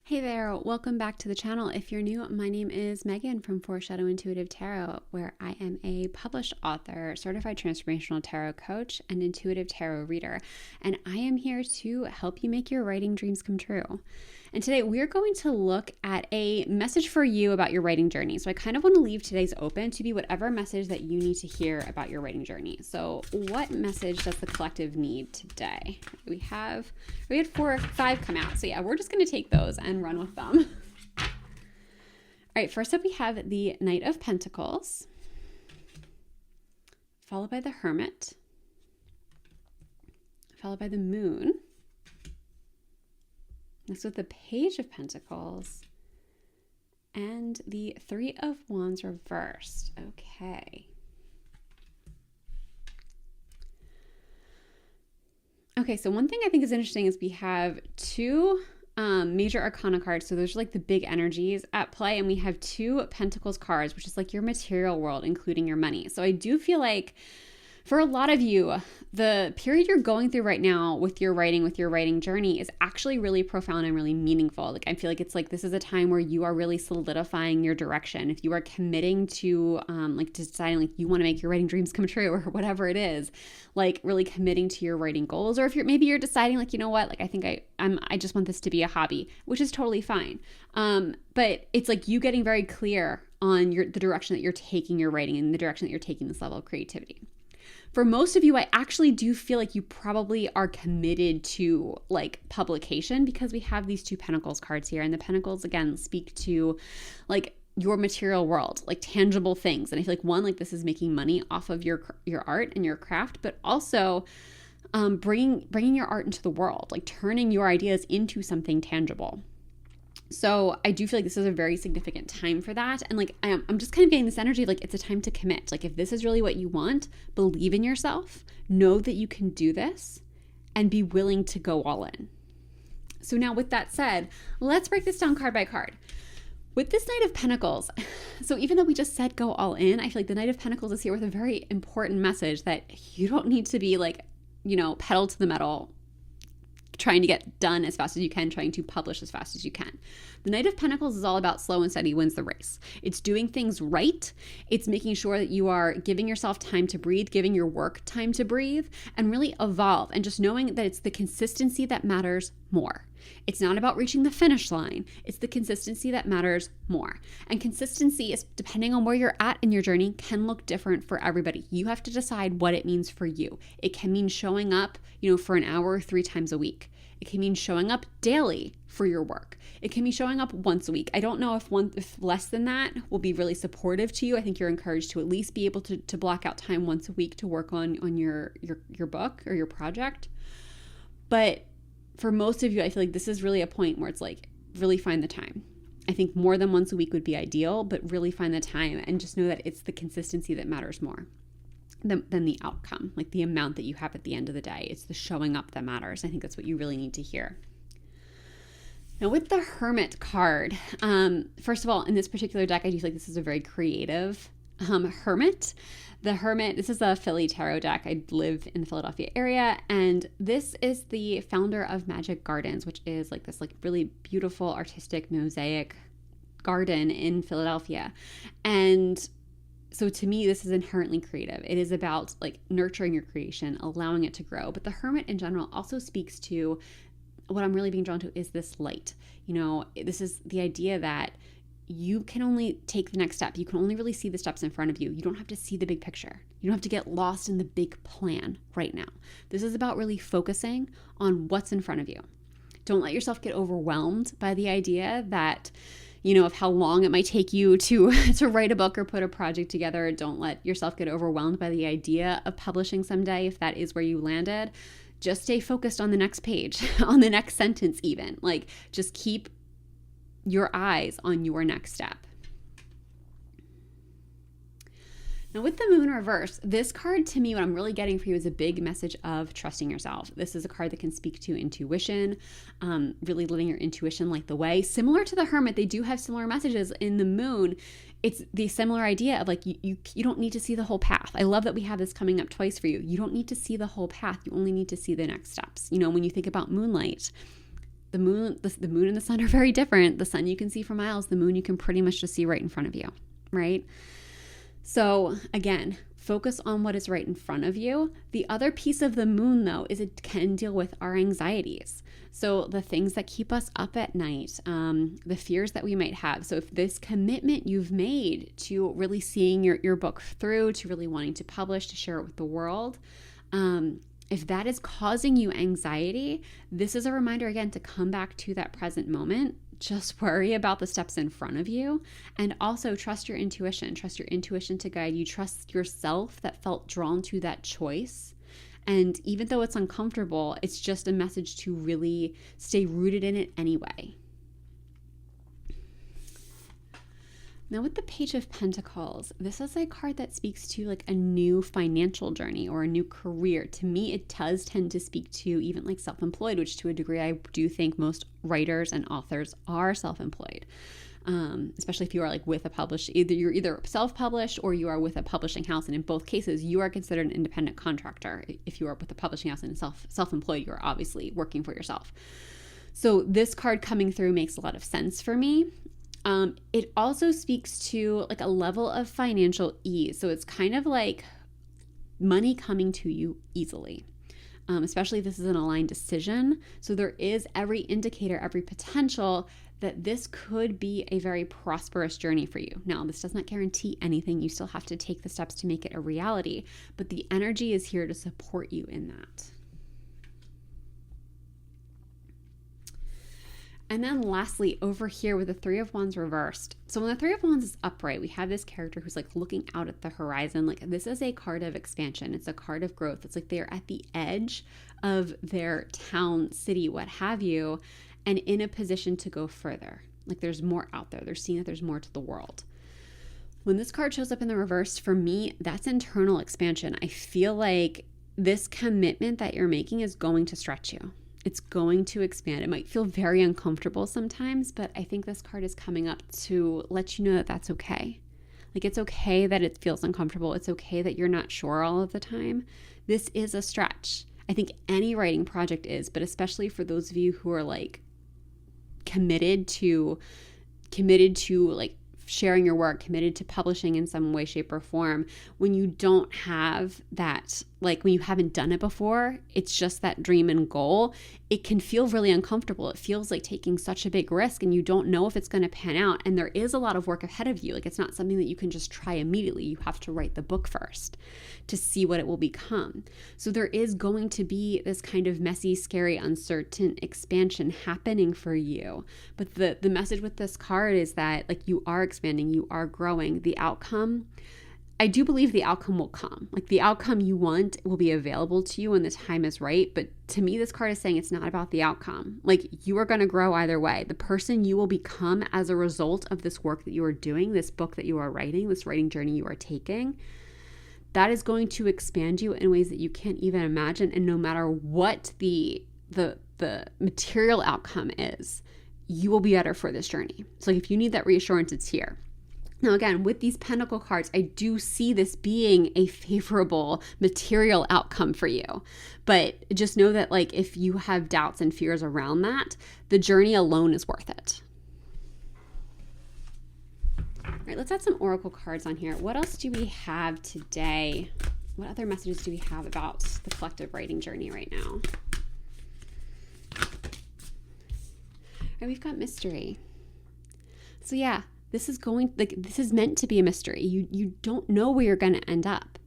Hey there, welcome back to the channel. If you're new, my name is Megan from Foreshadow Intuitive Tarot, where I am a published author, certified transformational tarot coach, and intuitive tarot reader. And I am here to help you make your writing dreams come true. And today we're going to look at a message for you about your writing journey. So I kind of want to leave today's open to be whatever message that you need to hear about your writing journey. So what message does the collective need today? We had 5 come out. So yeah, we're just going to take those and run with them. All right, first up we have the Knight of Pentacles, followed by the Hermit, followed by the Moon. Next with the Page of Pentacles and the Three of Wands reversed. Okay. Okay, so one thing I think is interesting is we have two major arcana cards. So those are like the big energies at play. And we have 2 Pentacles cards, which is like your material world, including your money. So I do feel like for a lot of you, the period you're going through right now with your writing journey is actually really profound and really meaningful. Like I feel like it's like this is a time where you are really solidifying your direction. If you are committing to deciding like you want to make your writing dreams come true or whatever it is, like really committing to your writing goals, or if you're deciding like, you know what, like I think I just want this to be a hobby, which is totally fine. But it's like you getting very clear on the direction that you're taking your writing and the direction that you're taking this level of creativity. For most of you, I actually do feel like you probably are committed to like publication because we have these 2 Pentacles cards here. And the Pentacles, again, speak to like your material world, like tangible things. And I feel like one, like this is making money off of your art and your craft, but also bringing your art into the world, like turning your ideas into something tangible. So I do feel like this is a very significant time for that. And like, I'm just kind of getting this energy of like, it's a time to commit. Like if this is really what you want, believe in yourself, know that you can do this and be willing to go all in. So now with that said, let's break this down card by card. With this Knight of Pentacles, so even though we just said go all in, I feel like the Knight of Pentacles is here with a very important message that you don't need to be like, pedal to the metal, trying to get done as fast as you can, trying to publish as fast as you can. The Knight of Pentacles is all about slow and steady wins the race. It's doing things right. It's making sure that you are giving yourself time to breathe, giving your work time to breathe, and really evolve. And just knowing that it's the consistency that matters more. It's not about reaching the finish line. It's the consistency that matters more. And consistency is, depending on where you're at in your journey, can look different for everybody. You have to decide what it means for you. It can mean showing up, for an hour 3 times a week. It can mean showing up daily for your work. It can be showing up once a week. I don't know if less than that will be really supportive to you. I think you're encouraged to at least be able to block out time once a week to work on your book or your project. But for most of you, I feel like this is really a point where it's like, really find the time. I think more than once a week would be ideal, but really find the time and just know that it's the consistency that matters more than the outcome, like the amount that you have at the end of the day. It's the showing up that matters. I think that's what you really need to hear. Now with the Hermit card, first of all, in this particular deck, I do feel like this is a very creative Hermit. The Hermit, this is a Philly tarot deck. I live in the Philadelphia area, and this is the founder of Magic Gardens, which is like this like really beautiful artistic mosaic garden in Philadelphia. And so to me, this is inherently creative. It is about like nurturing your creation, allowing it to grow. But the Hermit in general also speaks to what I'm really being drawn to is this light. This is the idea that you can only take the next step. You can only really see the steps in front of you. You don't have to see the big picture. You don't have to get lost in the big plan right now. This is about really focusing on what's in front of you. Don't let yourself get overwhelmed by the idea that, of how long it might take you to write a book or put a project together. Don't let yourself get overwhelmed by the idea of publishing someday if that is where you landed. Just stay focused on the next page, on the next sentence even. Like, just keep your eyes on your next step. Now with the Moon reverse, this card to me, what I'm really getting for you is a big message of trusting yourself. This is a card that can speak to intuition, really living your intuition like the way. Similar to the Hermit, they do have similar messages. In the Moon, it's the similar idea of like, you don't need to see the whole path. I love that we have this coming up twice for you. You don't need to see the whole path. You only need to see the next steps. When you think about moonlight, the moon and the sun are very different. The sun you can see for miles, the moon you can pretty much just see right in front of you, right? So again, focus on what is right in front of you. The other piece of the moon, though, is it can deal with our anxieties. So the things that keep us up at night, the fears that we might have. So if this commitment you've made to really seeing your book through, to really wanting to publish, to share it with the world, if that is causing you anxiety, this is a reminder again to come back to that present moment. Just worry about the steps in front of you, and also trust your intuition. Trust your intuition to guide you. Trust yourself that felt drawn to that choice. And even though it's uncomfortable, it's just a message to really stay rooted in it anyway. Now with the Page of Pentacles, this is a card that speaks to like a new financial journey or a new career. To me, it does tend to speak to even like self-employed, which to a degree I do think most writers and authors are self-employed. Especially if you are like with a published, you're either self-published or you are with a publishing house. And in both cases, you are considered an independent contractor. If you are with a publishing house and self-employed, you are obviously working for yourself. So this card coming through makes a lot of sense for me. It also speaks to like a level of financial ease. So it's kind of like money coming to you easily, especially if this is an aligned decision. So there is every indicator, every potential that this could be a very prosperous journey for you. Now, this does not guarantee anything. You still have to take the steps to make it a reality, but the energy is here to support you in that. And then lastly, over here with the Three of Wands reversed. So when the Three of Wands is upright, we have this character who's like looking out at the horizon. Like this is a card of expansion. It's a card of growth. It's like they're at the edge of their town, city, what have you, and in a position to go further. Like there's more out there. They're seeing that there's more to the world. When this card shows up in the reverse, for me, that's internal expansion. I feel like this commitment that you're making is going to stretch you. It's going to expand. It might feel very uncomfortable sometimes, but I think this card is coming up to let you know that that's okay. Like it's okay that it feels uncomfortable. It's okay that you're not sure all of the time. This is a stretch. I think any writing project is, but especially for those of you who are like committed to like sharing your work, committed to publishing in some way, shape, or form, when you don't have that, like when you haven't done it before, it's just that dream and goal, it can feel really uncomfortable. It feels like taking such a big risk and you don't know if it's going to pan out. And there is a lot of work ahead of you. Like it's not something that you can just try immediately. You have to write the book first to see what it will become. So there is going to be this kind of messy, scary, uncertain expansion happening for you. But the message with this card is that like you are expanding, you are growing. The outcome, I do believe the outcome will come. Like the outcome you want will be available to you when the time is right. But to me, this card is saying it's not about the outcome. Like you are going to grow either way. The person you will become as a result of this work that you are doing, this book that you are writing, this writing journey you are taking, that is going to expand you in ways that you can't even imagine. And no matter what the material outcome is, you will be better for this journey. So if you need that reassurance, it's here. Now, again, with these Pentacle cards, I do see this being a favorable material outcome for you. But just know that, like, if you have doubts and fears around that, the journey alone is worth it. All right, let's add some oracle cards on here. What else do we have today? What other messages do we have about the collective writing journey right now? All right, we've got mystery. So yeah, this is meant to be a mystery. You don't know where you're going to end up.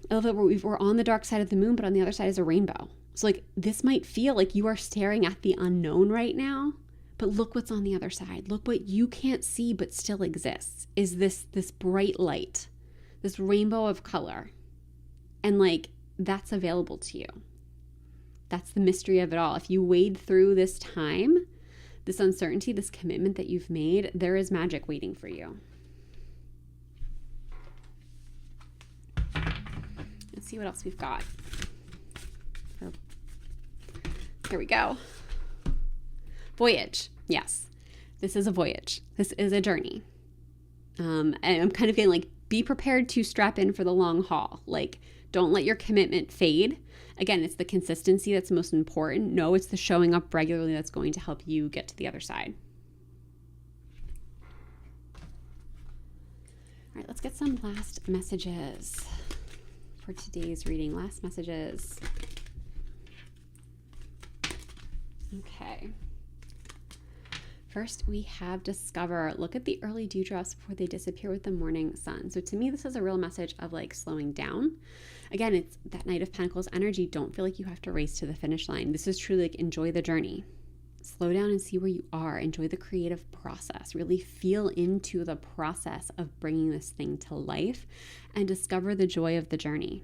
I love that we're on the dark side of the moon, but on the other side is a rainbow. So like this might feel like you are staring at the unknown right now, but look what's on the other side. Look what you can't see but still exists. Is this bright light, this rainbow of color. And like that's available to you. That's the mystery of it all. If you wade through this time, this uncertainty, this commitment that you've made, there is magic waiting for you. Let's see what else we've got. Here we go. Voyage. Yes, this is a voyage. This is a journey. And I'm kind of getting like, be prepared to strap in for the long haul. Like, Don't let your commitment fade. Again, it's the consistency that's most important. No, it's the showing up regularly that's going to help you get to the other side. All right, let's get some last messages for today's reading. Last messages. Okay. First, we have discover. Look at the early dewdrops before they disappear with the morning sun. So to me, this is a real message of like slowing down. Again, it's that Knight of Pentacles energy. Don't feel like you have to race to the finish line. This is truly like enjoy the journey. Slow down and see where you are. Enjoy the creative process. Really feel into the process of bringing this thing to life and discover the joy of the journey.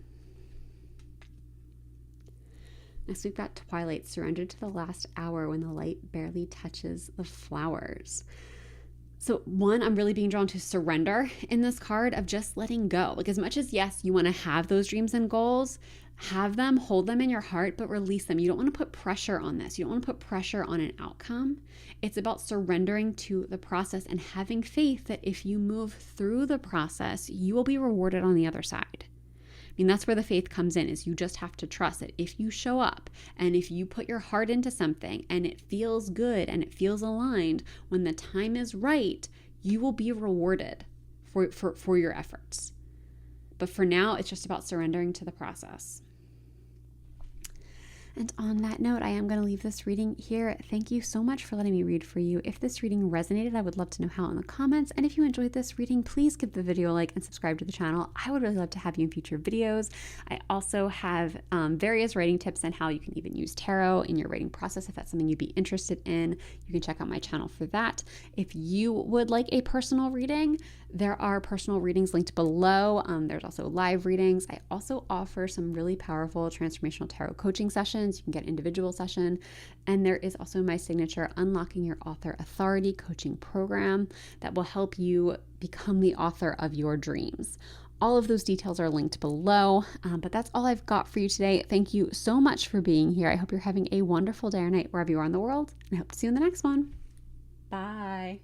Next, we've got Twilight, surrender to the last hour when the light barely touches the flowers. So one, I'm really being drawn to surrender in this card of just letting go. Like as much as, yes, you want to have those dreams and goals, have them, hold them in your heart, but release them. You don't want to put pressure on this. You don't want to put pressure on an outcome. It's about surrendering to the process and having faith that if you move through the process, you will be rewarded on the other side. I mean, that's where the faith comes in, is you just have to trust that if you show up and if you put your heart into something and it feels good and it feels aligned, when the time is right, you will be rewarded for your efforts. But for now, it's just about surrendering to the process. And on that note, I am going to leave this reading here. Thank you so much for letting me read for you. If this reading resonated, I would love to know how in the comments. And if you enjoyed this reading, please give the video a like and subscribe to the channel. I would really love to have you in future videos. I also have various writing tips on how you can even use tarot in your writing process. If that's something you'd be interested in, you can check out my channel for that. If you would like a personal reading, there are personal readings linked below. There's also live readings. I also offer some really powerful transformational tarot coaching sessions. You can get individual session. And there is also my signature Unlocking Your Author Authority coaching program that will help you become the author of your dreams. All of those details are linked below, but that's all I've got for you today. Thank you so much for being here. I hope you're having a wonderful day or night wherever you are in the world, and I hope to see you in the next one. Bye.